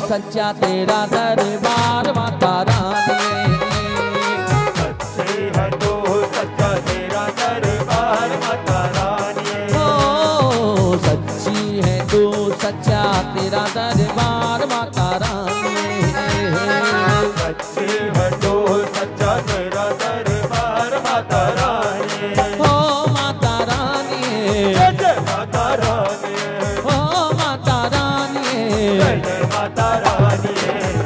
सच्चा तेरा दरबार माता रानी। सच्ची है तू सच्चा तेरा दरबार माता रानी। ओ सच्ची है तू सच्चा तेरा दरबार माता रानी। सच्ची है तू सच्चा तेरा दरबार माता रानी। ओ माता रानी, जय माता रानी, ओ माता रानी, जय माता रानी।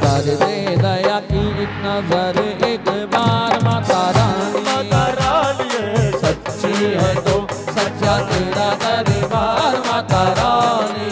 कर दे दया की एक नजर एक बार माता रानी। माता रानी सच्ची है तो सच्चा तेरा दरबार माता रानी।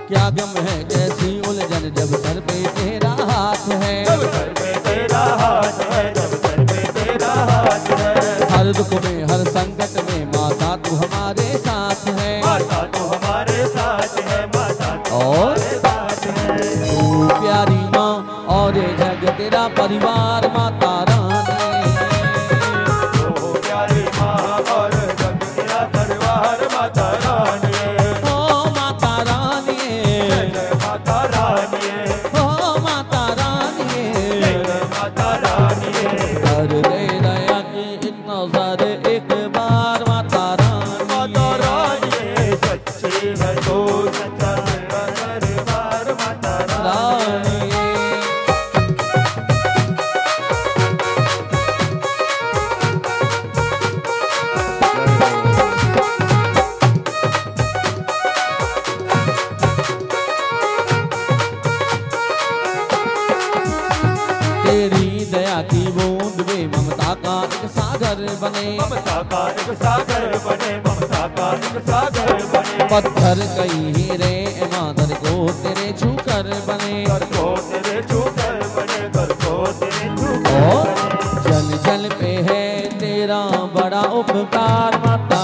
क्या गम है कैसी उलझन जब सर पे तेरा हाथ है। जब सर पे तेरा हाथ है, जब सर पे तेरा हाथ है। हर दुख में हर संकट में माता तू हमारे साथ है। माता तो हमारे साथ है, माता तो और हमारे साथ है। तू प्यारी माँ और ये जग तेरा परिवार माता रानी। ओ प्यारी माँ और जग तेरा परिवार माता रानी। ओ माता रानी, जय माता रानी, ओ माता रानी, जय माता रानी। कर दे दया की एक नजर एक बार माता रानी। माता रानी सच्ची है तो सच्चा तेरा दरबार माता रानी। तेरी दया की बूंद में ममता का एक सागर बने। ममता का एक सागर बने, ममता का एक सागर बने। पत्थर कई हीरे इमादर को तेरे छूकर बने। कर को तेरे छूकर बने, कर को तेरे छूकर और बने। जल जल पे है तेरा बड़ा उपकार माता